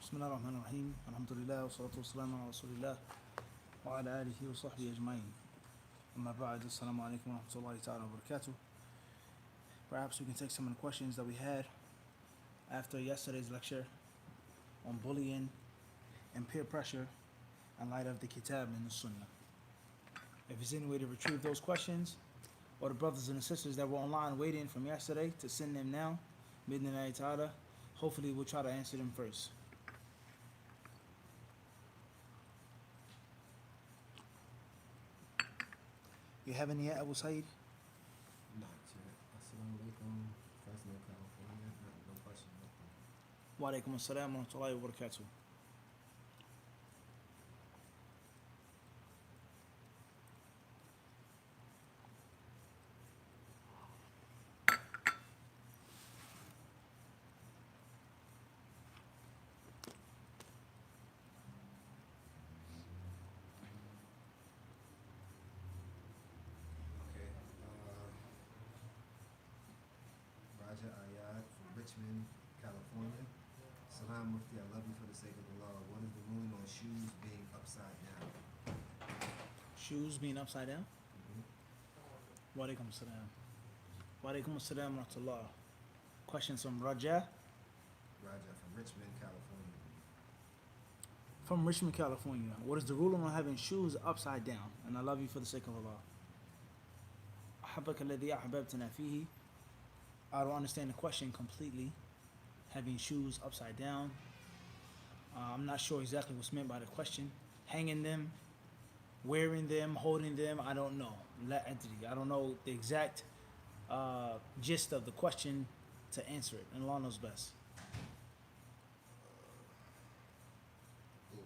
بسم الله الرحمن الرحيم الحمد لله والصلاة والسلام على رسول الله وعلى آله وصحبه أجمعين أما بعد السلام عليكم ورحمة الله تعالى وبركاته. Perhaps we can take some of the questions that we had after yesterday's lecture on bullying and peer pressure in light of the Kitab and the Sunnah. If there's any way to retrieve those questions, or the brothers and the sisters that were online waiting from yesterday to send them now, Bidnillahi ta'ala, hopefully we'll try to answer them first. You have any yet, Abu Saeed? Not yet. Assalamu alaikum. Fresno, California. No question. Wa alaikum assalam wa rahmatullahi wa barakatuh. Okay. Raja Ayad from Richmond, California. Salam Mufti, I love you for the sake of Allah. What is the ruling on shoes being upside down? Shoes being upside down? Wa alaikum assalam. Wa alaikum assalam wa rahmatullah. Questions from Raja Raja from Richmond, California. from Richmond, California. What is the ruling on having shoes upside down? And I love you for the sake of Allah. أحبك الذي أحببتنا فيه. I don't understand the question completely. Having shoes upside down. I'm not sure exactly what's meant by the question. Hanging them, wearing them, holding them, I don't know. La adri. I don't know the exact gist of the question to answer it. And Allah knows best.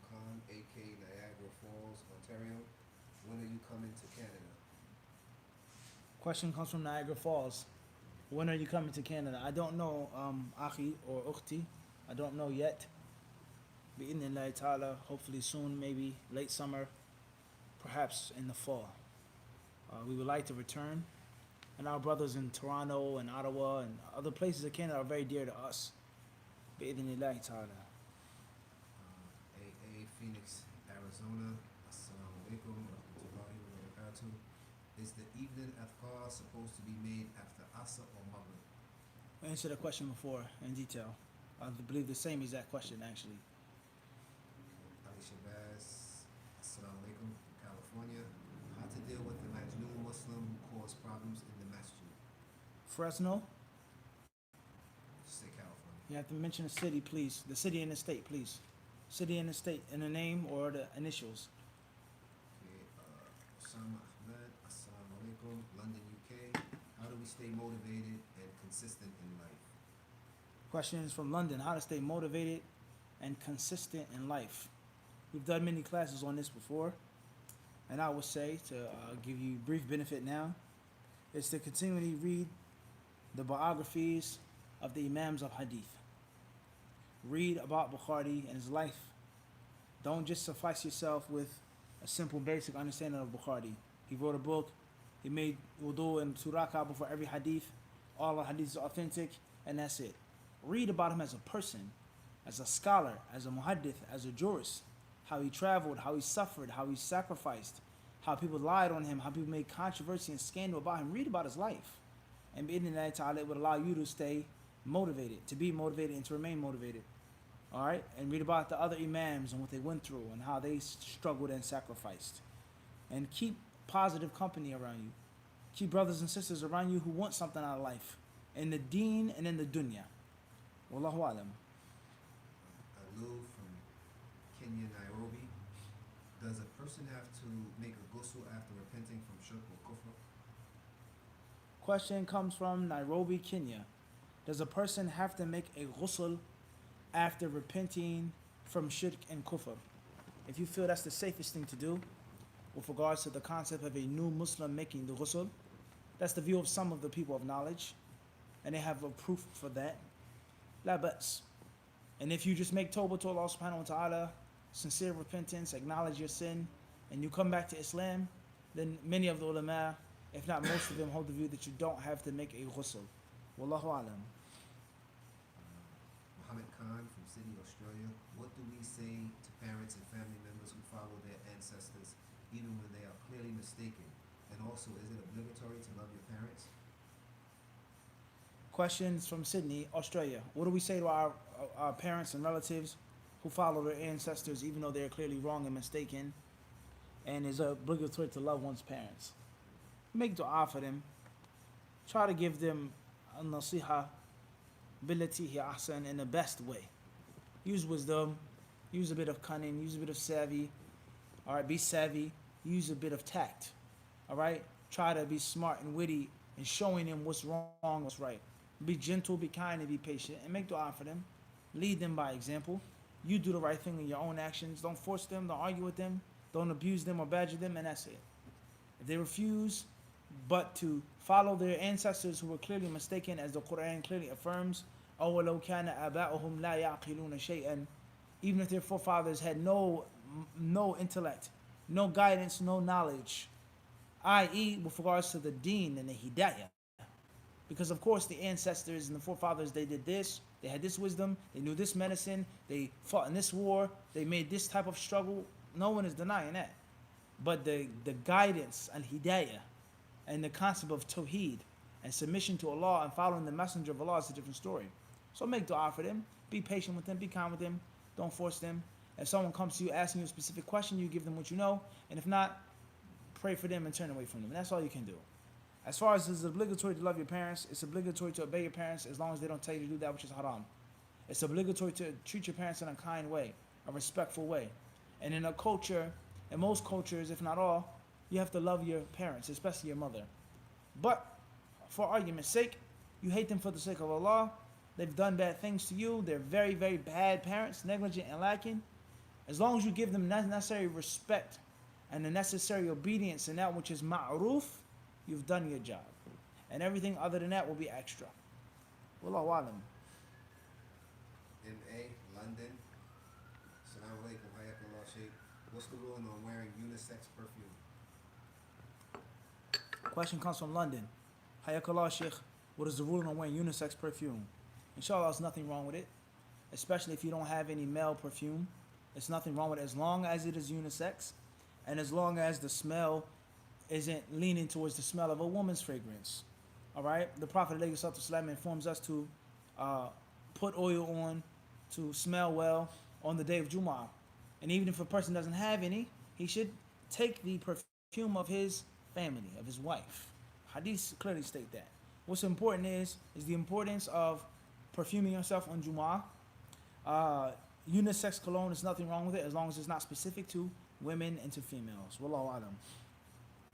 Khan, AK Niagara Falls, Ontario. When are you coming to Canada? Question comes from Niagara Falls. When are you coming to Canada? I don't know, Akhi or Ukhti. I don't know yet. Bi'idhnillahi ta'ala, hopefully soon, maybe late summer, perhaps in the fall. We would like to return. And our brothers in Toronto and Ottawa and other places of Canada are very dear to us. Bi'idhnillahi ta'ala. AA Phoenix, Arizona. Assalamu alaikum wa rahmatullahi wa barakatuh. Is the evening afkar supposed to be made after Asr or Maghrib? I answered the question before in detail. I believe the same exact question actually. Ali Shabazz, Assalamu alaikum from California. How to deal with the Majnun Muslim who cause problems in the masjid? Fresno, Just say California. you have to mention the city, please. The city and the state, please. City and the state, and the name or the initials. Okay, Osama Ahmed, Assalamu alaikum, London, UK. How do we stay motivated and consistent in life? Questions from London, how to stay motivated and consistent in life. We've done many classes on this before, and I would say, to give you brief benefit now, is to continually read the biographies of the Imams of Hadith. Read about Bukhari and his life. Don't just suffice yourself with a simple basic understanding of Bukhari. He wrote a book, he made wudu and suraka before every hadith, all the hadiths are authentic, and that's it. Read about him as a person, as a scholar, as a muhaddith, as a jurist, how he traveled, how he suffered, how he sacrificed, how people lied on him, how people made controversy and scandal about him. Read about his life. And bi'idhnillahi ta'ala, it would allow you to stay motivated, to be motivated and to remain motivated. All right? And read about the other imams and what they went through and how they struggled and sacrificed. And keep positive company around you. Keep brothers and sisters around you who want something out of life, in the deen and in the dunya. Wallahu alam. Alu from Kenya, Nairobi. Does a person have to make a ghusl after repenting from shirk or kufr? Question comes from Nairobi, Kenya. Does a person have to make a ghusl after repenting from shirk and kufr? If you feel that's the safest thing to do, with regards to the concept of a new Muslim making the ghusl, that's the view of some of the people of knowledge, and they have a proof for that. La ba's. And if you just make tawbah to Allah subhanahu wa ta'ala, sincere repentance, acknowledge your sin, and you come back to Islam, then many of the ulama, if not most of them, hold the view that you don't have to make a ghusl. Wallahu alam. Muhammad Khan from Sydney, Australia. What what do we say to parents and family members who follow their ancestors even when they are clearly mistaken? And also, is it obligatory to love your parents? Questions from Sydney, Australia. What do we say to our parents and relatives who follow their ancestors even though they're clearly wrong and mistaken? And is obligatory to love one's parents. Make dua for them. Try to give them a nasiha billatihi ahsan in the best way. Use wisdom, use a bit of cunning, use a bit of savvy. All right, be savvy, use a bit of tact. All right, try to be smart and witty and showing them what's wrong, what's right. Be gentle, be kind, and be patient, and make dua for them. Lead them by example. You do the right thing in your own actions. Don't force them, don't argue with them, don't abuse them or badger them, and that's it. If they refuse but to follow their ancestors who were clearly mistaken, as the Quran clearly affirms, أَوَلَوْ كَانَ آبَاؤُهُمْ لَا يَعْقِلُونَ شَيْئًا, even if their forefathers had no intellect, no guidance, no knowledge, i.e. with regards to the deen and the hidayah. Because of course the ancestors and the forefathers, they did this, they had this wisdom, they knew this medicine, they fought in this war, they made this type of struggle. No one is denying that. But the guidance and hidayah and the concept of tawheed and submission to Allah and following the messenger of Allah is a different story. So make dua for them, be patient with them, be kind with them, don't force them. If someone comes to you asking you a specific question, you give them what you know, and if not, pray for them and turn away from them. And that's all you can do. As far as it's obligatory to love your parents, it's obligatory to obey your parents as long as they don't tell you to do that which is haram. It's obligatory to treat your parents in a kind way, a respectful way. And in a culture, in most cultures, if not all, you have to love your parents, especially your mother. But for argument's sake, you hate them for the sake of Allah. They've done bad things to you. They're very, very bad parents, negligent and lacking. As long as you give them necessary respect and the necessary obedience in that which is ma'ruf, you've done your job. And everything other than that will be extra. Wallahu alam. M.A. London. Assalamu alaikum. Hayakallah Shaykh. What's the ruling on wearing unisex perfume? Question comes from London. Hayakallah Sheikh, what is the ruling on wearing unisex perfume? Inshallah, there's nothing wrong with it, especially if you don't have any male perfume. There's nothing wrong with it as long as it is unisex and as long as the smell isn't leaning towards the smell of a woman's fragrance. All right? The Prophet ﷺ informs us to put oil on to smell well on the day of Jumu'ah. And even if a person doesn't have any, he should take the perfume of his family, of his wife. Hadiths clearly state that. What's important is the importance of perfuming yourself on Jumu'ah. Unisex cologne, is nothing wrong with it as long as it's not specific to women and to females. Wallahu alam.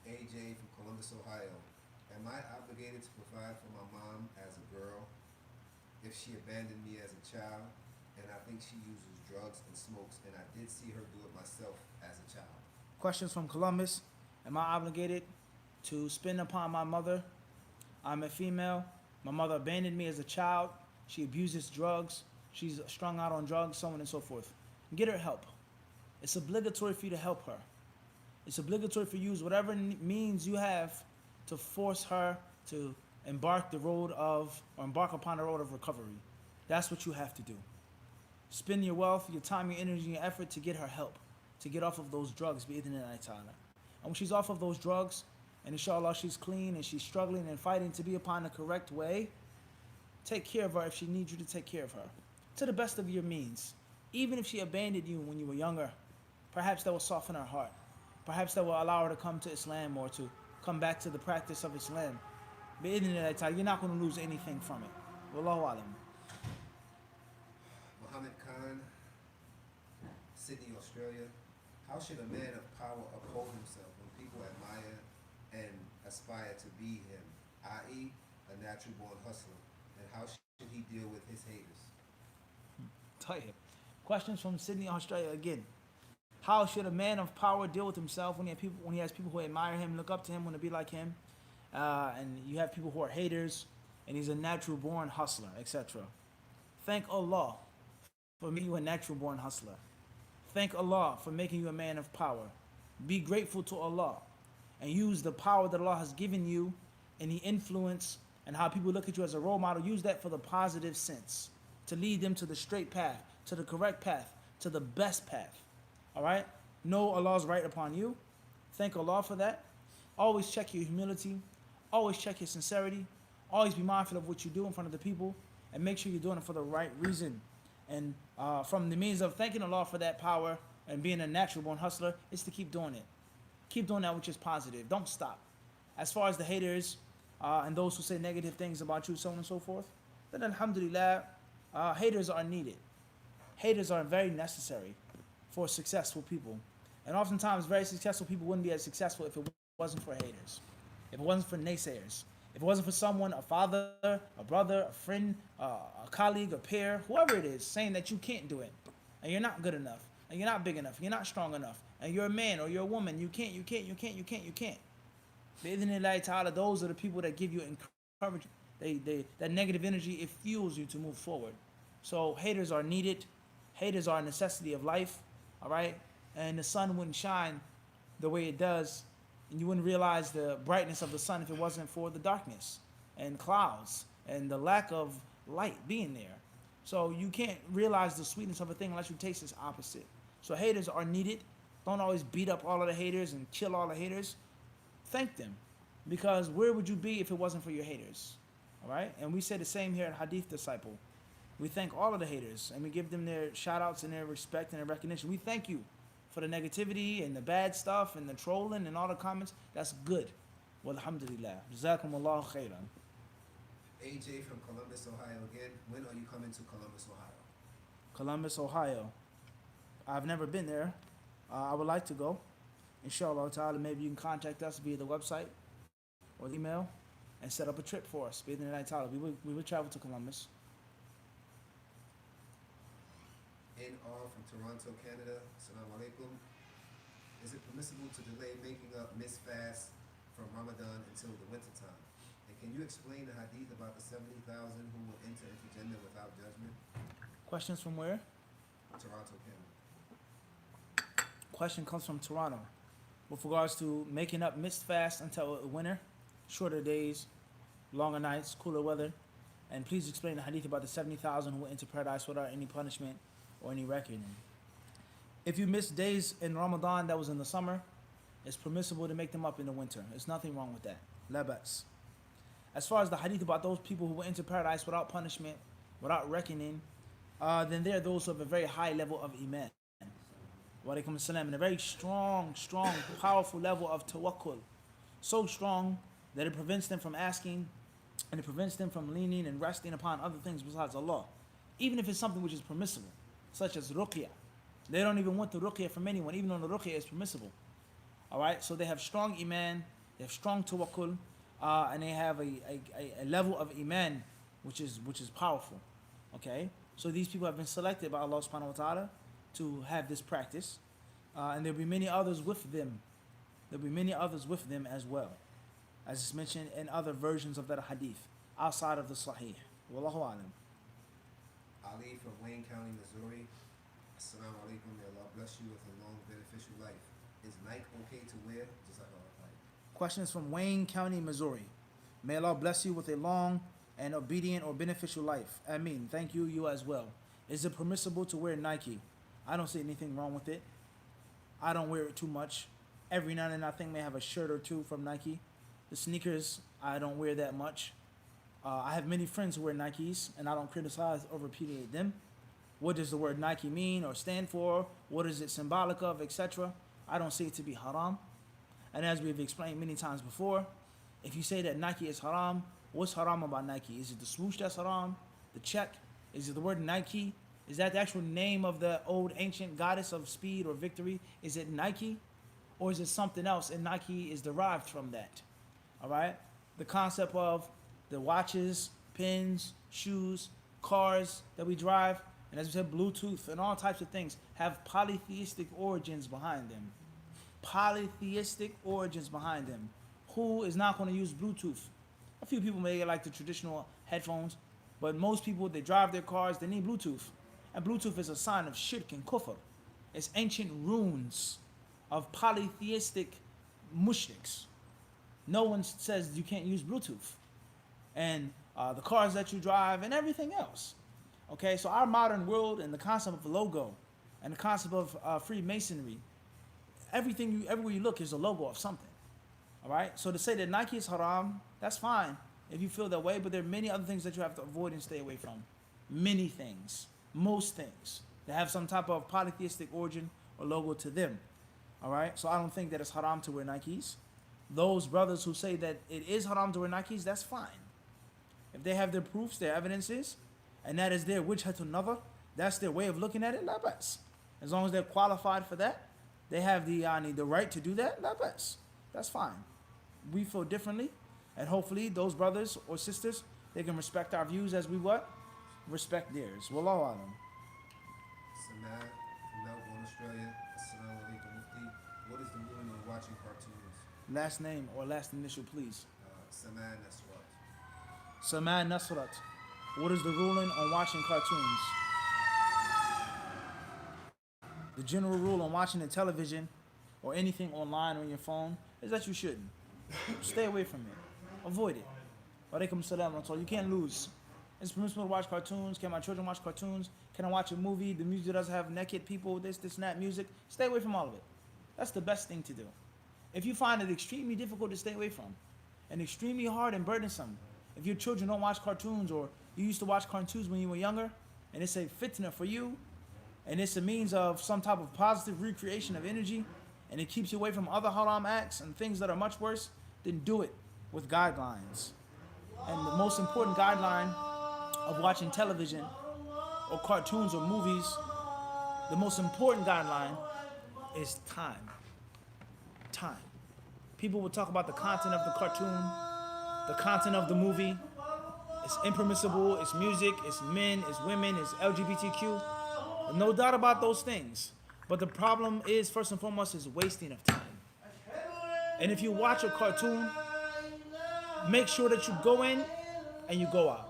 AJ from Columbus, Ohio. Am I obligated to provide for my mom as a girl if she abandoned me as a child? And I think she uses drugs and smokes, and I did see her do it myself as a child. Questions from Columbus. Am I obligated to spend upon my mother? I'm a female. My mother abandoned me as a child. She abuses drugs. She's strung out on drugs, so on and so forth. Get her help. It's obligatory for you to help her. It's obligatory for you to use whatever means you have to force her to embark upon the road of recovery. That's what you have to do. Spend your wealth, your time, your energy, your effort to get her help, to get off of those drugs, bi'idhnillahi ta'ala. And when she's off of those drugs, and inshallah she's clean and she's struggling and fighting to be upon the correct way, take care of her if she needs you to take care of her, to the best of your means. Even if she abandoned you when you were younger, perhaps that will soften her heart. Perhaps that will allow her to come to Islam or to come back to the practice of Islam. Bi'idhnillahi ta'ala, you're not going to lose anything from it. Wallahu alam. Muhammad Khan, Sydney, Australia. How should a man of power uphold himself when people admire and aspire to be him, i.e. a natural born hustler? And how should he deal with his haters? Tayyib. Questions from Sydney, Australia again. How should a man of power deal with himself when he has people who admire him, look up to him, want to be like him, and you have people who are haters, and he's a natural born hustler, etc. Thank Allah for making you a natural born hustler. Thank Allah for making you a man of power. Be grateful to Allah and use the power that Allah has given you and the influence and how people look at you as a role model. Use that for the positive sense, to lead them to the straight path, to the correct path, to the best path. All right? Know Allah's right upon you. Thank Allah for that. Always check your humility. Always check your sincerity. Always be mindful of what you do in front of the people, and make sure you're doing it for the right reason. And from the means of thanking Allah for that power and being a natural born hustler is to keep doing it. Keep doing that which is positive. Don't stop. As far as the haters and those who say negative things about you, so on and so forth, then alhamdulillah, haters are needed. Haters are very necessary for successful people. And oftentimes, very successful people wouldn't be as successful if it wasn't for haters, if it wasn't for naysayers, if it wasn't for someone, a father, a brother, a friend, a colleague, a peer, whoever it is, saying that you can't do it, and you're not good enough, and you're not big enough, you're not strong enough, and you're a man or you're a woman, you can't. Bi-idhnillahi ta'ala, those are the people that give you encouragement. That negative energy, it fuels you to move forward. So haters are needed. Haters are a necessity of life, all right? And the sun wouldn't shine the way it does, and you wouldn't realize the brightness of the sun if it wasn't for the darkness and clouds and the lack of light being there. So you can't realize the sweetness of a thing unless you taste its opposite. So haters are needed. Don't always beat up all of the haters and kill all the haters. Thank them, because where would you be if it wasn't for your haters? All right? And we say the same here at HadithDisciple. We thank all of the haters, and we give them their shout outs and their respect and their recognition. We thank you for the negativity and the bad stuff and the trolling and all the comments. That's good. Well, alhamdulillah. Jazakumullahu khairan. AJ from Columbus, Ohio again. When are you coming to Columbus, Ohio? Columbus, Ohio. I've never been there. I would like to go. Inshallah ta'ala, maybe you can contact us via the website or the email and set up a trip for us. We will travel to Columbus. NR from Toronto, Canada. Assalamu alaikum. Is it permissible to delay making up missed fast from Ramadan until the winter time? And can you explain the hadith about the 70,000 who will enter into Jannah without judgment? Questions from where? Toronto, Canada. Question comes from Toronto. With regards to making up missed fast until winter, shorter days, longer nights, cooler weather. And please explain the hadith about the 70,000 who will enter paradise without any punishment or any reckoning. If you miss days in Ramadan that was in the summer, it's permissible to make them up in the winter. There's nothing wrong with that. La ba's. As far as the hadith about those people who will enter paradise without punishment, without reckoning, then they're those who have a very high level of iman. Wa alaikum assalam. And a very strong, powerful level of tawakkul. So strong that it prevents them from asking, and it prevents them from leaning and resting upon other things besides Allah. Even if it's something which is permissible, such as ruqyah. They don't even want the ruqyah from anyone, even though the ruqyah is permissible. All right, so they have strong iman, they have strong tawakkul, and they have a level of iman which is powerful. Okay, so these people have been selected by Allah subhanahu wa ta'ala to have this practice, and there'll be many others with them. There'll be many others with them as well, as is mentioned in other versions of that hadith outside of the Sahih. Wallahu alam. Ali from Wayne County, Missouri. Assalamu alaikum. May Allah bless you with a long, beneficial life. Is Nike okay to wear? Just like our life. Questions from Wayne County, Missouri. May Allah bless you with a long and obedient or beneficial life. Ameen. Thank you, you as well. Is it permissible to wear Nike? I don't see anything wrong with it. I don't wear it too much. Every now and then I think may have a shirt or two from Nike. The sneakers, I don't wear that much. I have many friends who wear Nikes, and I don't criticize or repudiate them. What does the word Nike mean or stand for? What is it symbolic of, etc.? I don't see it to be haram. And as we've explained many times before, if you say that Nike is haram, what's haram about Nike? Is it the swoosh that's haram? The check? Is it the word Nike? Is that the actual name of the old ancient goddess of speed or victory? Is it Nike? Or is it something else, and Nike is derived from that? All right? The concept of the watches, pins, shoes, cars that we drive, and as we said, Bluetooth and all types of things have polytheistic origins behind them. Polytheistic origins behind them. Who is not going to use Bluetooth? A few people may like the traditional headphones, but most people, they drive their cars, they need Bluetooth. And Bluetooth is a sign of shirk and kufr. It's ancient runes of polytheistic mushriks. No one says you can't use Bluetooth. And the cars that you drive and everything else. Okay, so our modern world and the concept of a logo And the concept of Freemasonry, everywhere you look is a logo of something. All right. So to say that Nike is haram, that's fine if you feel that way. But there are many other things that you have to avoid and stay away from. Many things, most things that have some type of polytheistic origin or logo to them. All right. So I don't think that it's haram to wear Nikes. Those brothers who say that it is haram to wear Nikes, that's fine. If they have their proofs, their evidences, and that is their wijhatun nazar, that's their way of looking at it, la bas. As long as they're qualified for that, they have the right to do that, la bas. That's fine. We feel differently, and hopefully those brothers or sisters, they can respect our views as we what? Respect theirs. Wallahu alam. Samad from Melbourne, Australia. Assalamu alaikum, Mufti. What is the ruling on watching cartoons? Last name or last initial, please. Samad Nasrat. Samad Nasrat. What is the ruling on watching cartoons? The general rule on watching the television or anything online or on your phone is that you shouldn't. Stay away from it. Avoid it. Walaikum salam. You can't lose. It's permissible to watch cartoons. Can my children watch cartoons? Can I watch a movie? The music doesn't have naked people, this, and that music. Stay away from all of it. That's the best thing to do. If you find it extremely difficult to stay away from, and extremely hard and burdensome, if your children don't watch cartoons, or you used to watch cartoons when you were younger, and it's a fitna for you, and it's a means of some type of positive recreation of energy, and it keeps you away from other haram acts and things that are much worse, then do it with guidelines. And the most important guideline of watching television or cartoons or movies, the most important guideline is time. Time. People will talk about the content of the cartoon, the content of the movie. It's impermissible, it's music, it's men, it's women, it's LGBTQ. No doubt about those things. But the problem is, first and foremost, is wasting of time. And if you watch a cartoon, make sure that you go in and you go out.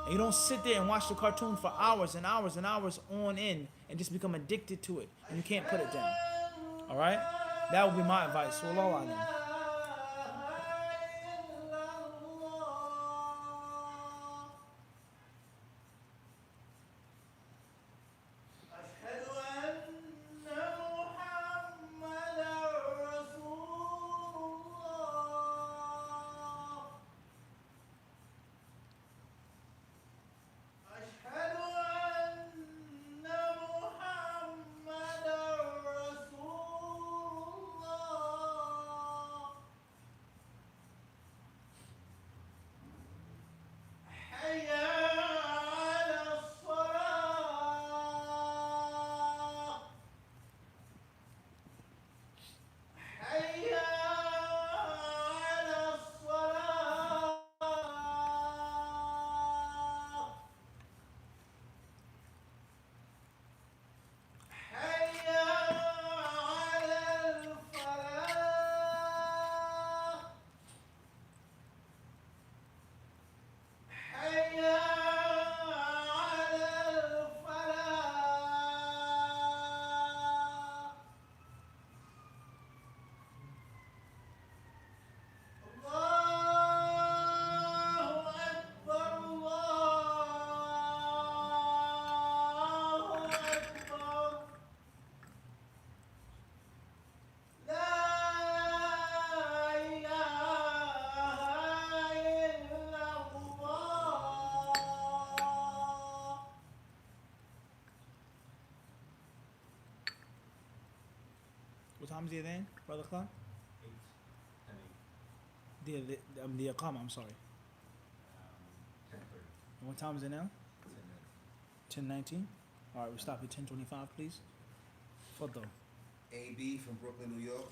And you don't sit there and watch the cartoon for hours and hours and hours on end and just become addicted to it. And you can't put it down. All right? That would be my advice. Wallahu alam. What time is it then, Brother Clark? 8 and 8. The Iqama, I'm sorry. 10:30. And what time is it now? 10 minutes. 10:19. All right, we'll stop at 10:25, please. Fadal. AB from Brooklyn, New York.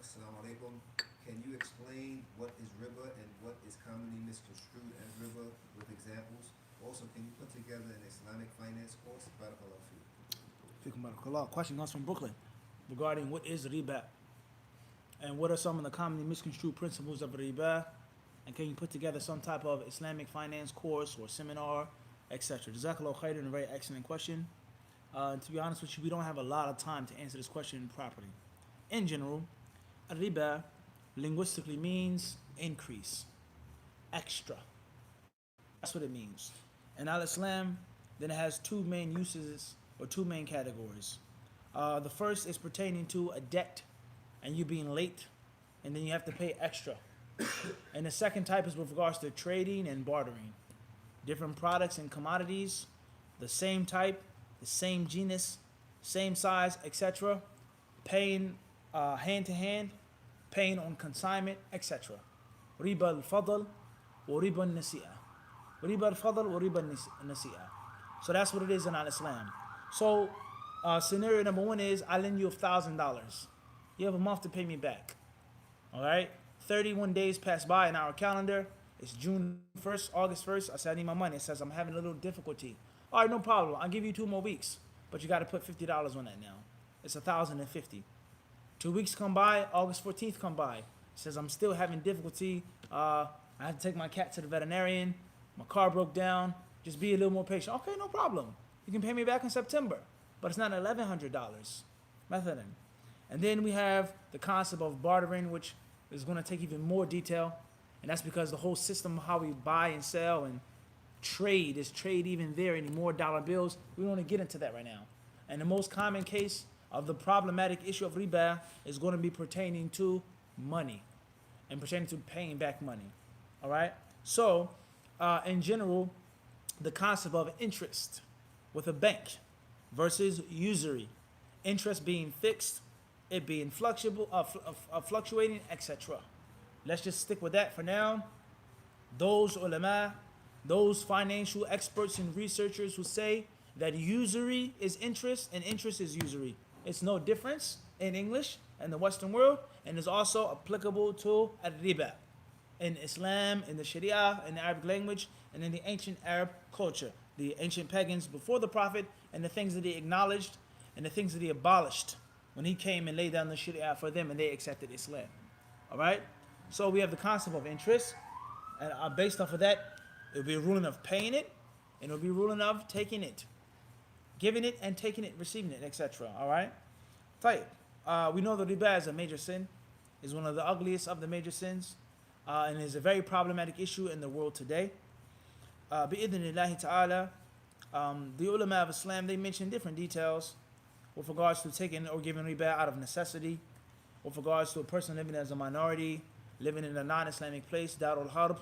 Assalamu alaikum. Can you explain what is riba and what is commonly misconstrued as riba with examples? Also, can you put together an Islamic finance course? Barakallahu feek. Fikum barakallah. Question comes from Brooklyn regarding what is riba and what are some of the commonly misconstrued principles of riba, and can you put together some type of Islamic finance course or seminar, etc. Jazakallah khairan, a very excellent question. To be honest with you, we don't have a lot of time to answer this question properly. In general, riba linguistically means increase, extra. That's what it means. And al-Islam then it has two main uses or two main categories. The first is pertaining to a debt and you being late, and then you have to pay extra. And the second type is with regards to trading and bartering. Different products and commodities, the same type, the same genus, same size, etc. Paying hand to hand, paying on consignment, etc. Riba al-fadl wa riba al-nasi'a. Riba al-fadl wa riba al-nasi'a. So that's what it is in Islam. So scenario number one is I lend you $1,000. You have a month to pay me back. All right? 31 days pass by in our calendar. It's June 1st, August 1st. I said I need my money. It says I'm having a little difficulty. All right, no problem. I'll give you 2 more weeks. But you got to put $50 on that now. It's $1,050. 2 weeks come by, August 14th come by. It says I'm still having difficulty. I had to take my cat to the veterinarian. My car broke down. Just be a little more patient. Okay, no problem. You can pay me back in September. But it's not $1,100. Method. And then we have the concept of bartering, which is going to take even more detail. And that's because the whole system of how we buy and sell and trade, is trade even there anymore, dollar bills? We don't want to get into that right now. And the most common case of the problematic issue of riba is going to be pertaining to money and pertaining to paying back money. All right? So, in general, the concept of interest with a bank versus usury. Interest being fixed, it being fluctuating, etc. Let's just stick with that for now. Those ulama, those financial experts and researchers who say that usury is interest and interest is usury. It's no difference in English and the Western world, and is also applicable to al-riba in Islam, in the Sharia, in the Arabic language, and in the ancient Arab culture. The ancient pagans before the Prophet, and the things that he acknowledged and the things that he abolished when he came and laid down the Sharia for them and they accepted Islam. All right? So we have the concept of interest, and based off of that, it will be a ruling of paying it, and it will be a ruling of taking it, giving it and taking it, receiving it, etc. All right? We know that riba is a major sin, is one of the ugliest of the major sins, and is a very problematic issue in the world today. Bi'idhnillahi ta'ala, the ulama of Islam, they mention different details with regards to taking or giving riba out of necessity, with regards to a person living as a minority, living in a non-Islamic place, Darul Harb.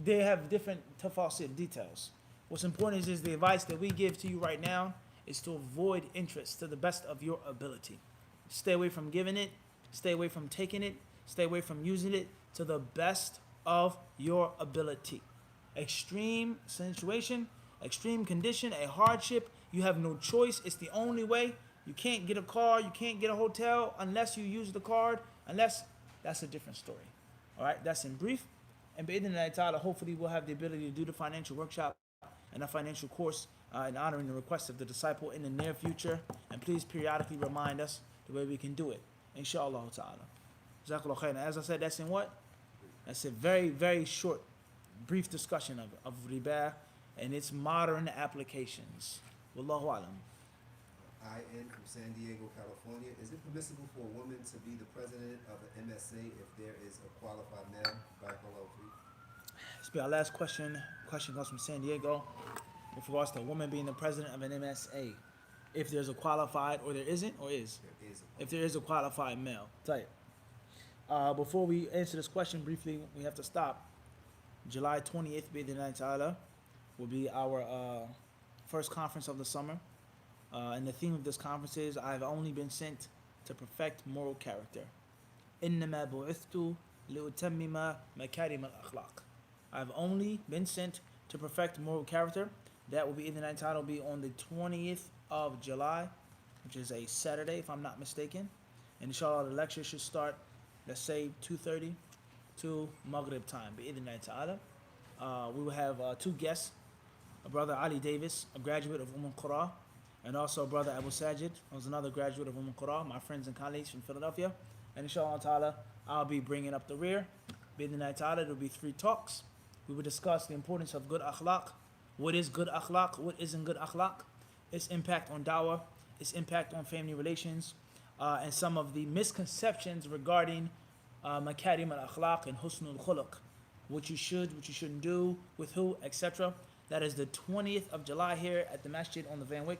They have different tafasil details. What's important is the advice that we give to you right now is to avoid interest to the best of your ability. Stay away from giving it, stay away from taking it, stay away from using it to the best of your ability. Extreme situation, extreme condition, a hardship, you have no choice, it's the only way. You can't get a car, you can't get a hotel unless you use the card, unless, that's a different story. All right, that's in brief. And bi'idhnillahi ta'ala, hopefully we'll have the ability to do the financial workshop and a financial course in honoring the request of the disciple in the near future. And please periodically remind us the way we can do it. Inshallah ta'ala. Jazakallah khairan. As I said, that's in what? That's a very, very short, brief discussion of riba and its modern applications. Wallahu alam. IN from San Diego, California. Is it permissible for a woman to be the president of the MSA if there is a qualified male? Barakallahu feek. This will be our last question. Question comes from San Diego with regards to a woman being the president of an MSA. If there's a qualified, or there isn't, or is? There is If there is a qualified male. Type. Before we answer this question briefly, we have to stop. July 20th, bi'idhnillahi ta'ala, will be our first conference of the summer. And the theme of this conference is, I've only been sent to perfect moral character. إِنَّمَا بُعِثْتُ لِأُتَمِّمَ مَكَارِمَ الْأَخْلَاقِ. I've only been sent to perfect moral character. That will be, bi'idhnillahi ta'ala, will be on the 20th of July, which is a Saturday, if I'm not mistaken. And inshallah, the lecture should start, let's say, 2:30 to Maghrib time, bi'idhnillahi ta'ala. We will have 2 guests, a brother Ali Davis, a graduate of Qura, and also brother Abu Sajid, who's another graduate of Qura, my friends and colleagues from Philadelphia. And inshallah ta'ala, I'll be bringing up the rear. Bi'idhnillahi ta'ala, there will be 3 talks. We will discuss the importance of good akhlaq. What is good akhlaq? What isn't good akhlaq? Its impact on dawah, its impact on family relations, and some of the misconceptions regarding makarim al-akhlaq and husnul khuluq. What you should, what you shouldn't do, with who, etc. That is the 20th of July here at the masjid on the Van Wyck.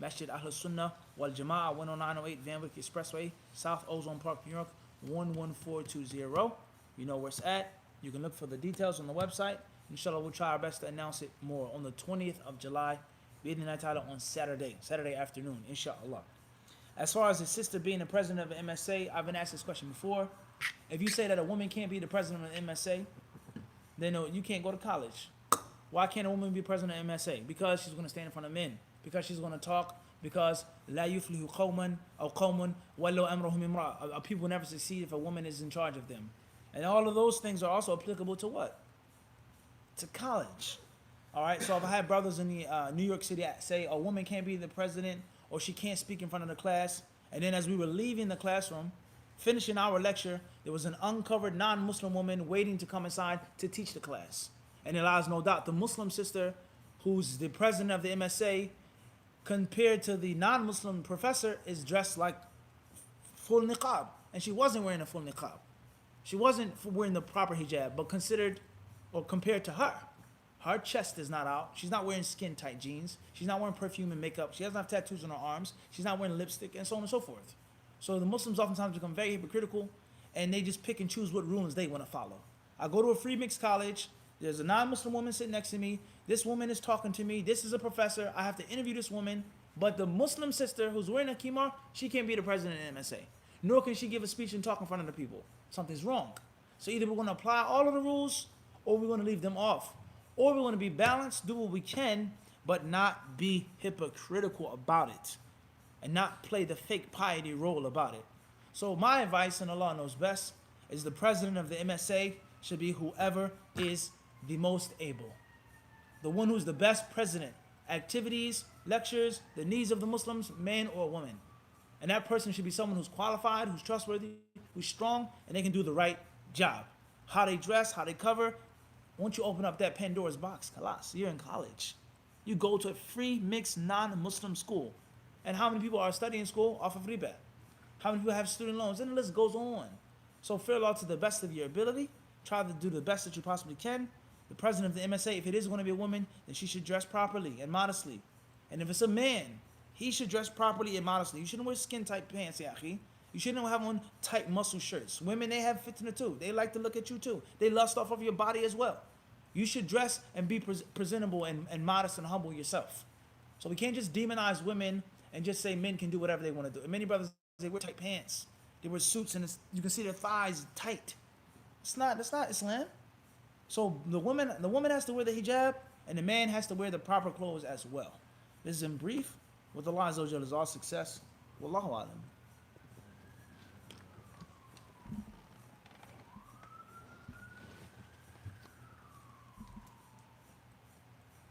Masjid Ahl Sunnah Wal Jama'ah, 10908 Van Wyck Expressway, South Ozone Park, New York, 11420. You know where it's at. You can look for the details on the website. Inshallah, we'll try our best to announce it more on the 20th of July, B'idhnillahi ta'ala, on Saturday afternoon, inshallah. As far as the sister being the president of the MSA, I've been asked this question before. If you say that a woman can't be the president of the MSA, then you can't go to college. Why can't a woman be president of MSA? Because she's going to stand in front of men. Because she's going to talk. Because لا يفلح قوما أو قوم ولو أمرهم امرأة. People never succeed if a woman is in charge of them. And all of those things are also applicable to what? To college. All right. So if I had brothers in the New York City say a woman can't be the president or she can't speak in front of the class, and then as we were leaving the classroom, finishing our lecture, there was an uncovered non-Muslim woman waiting to come inside to teach the class. And it allows no doubt the Muslim sister, who's the president of the MSA, compared to the non-Muslim professor, is dressed like full niqab. And she wasn't wearing a full niqab. She wasn't wearing the proper hijab, but considered or compared to her. Her chest is not out. She's not wearing skin-tight jeans. She's not wearing perfume and makeup. She doesn't have tattoos on her arms. She's not wearing lipstick, and so on and so forth. So the Muslims oftentimes become very hypocritical, and they just pick and choose what rulings they want to follow. I go to a free mixed college. There's a non-Muslim woman sitting next to me. This woman is talking to me. This is a professor. I have to interview this woman. But the Muslim sister who's wearing a khimar, she can't be the president of the MSA. Nor can she give a speech and talk in front of the people. Something's wrong. So either we're going to apply all of the rules, or we're going to leave them off. Or we're going to be balanced, do what we can, but not be hypocritical about it. And not play the fake piety role about it. So my advice, and Allah knows best, is the president of the MSA should be whoever is the most able. The one who's the best president. Activities, lectures, the needs of the Muslims, man or woman. And that person should be someone who's qualified, who's trustworthy, who's strong, and they can do the right job. How they dress, how they cover. Once you open up that Pandora's box, khalas, you're in college. You go to a free mixed non-Muslim school. And how many people are studying school off of riba? How many people have student loans? And the list goes on. So fear Allah to the best of your ability. Try to do the best that you possibly can. The president of the MSA, if it is going to be a woman, then she should dress properly and modestly. And if it's a man, he should dress properly and modestly. You shouldn't wear skin-tight pants, yaqi. You shouldn't have on tight muscle shirts. Women, they have fitna too. They like to look at you too. They lust off of your body as well. You should dress and be presentable and modest and humble yourself. So we can't just demonize women and just say men can do whatever they want to do. And many brothers, they wear tight pants. They wear suits and you can see their thighs tight. That's not Islam. So the woman has to wear the hijab, and the man has to wear the proper clothes as well. This is in brief. With Allah Azza wa Jalla is all success. Wallahu alam.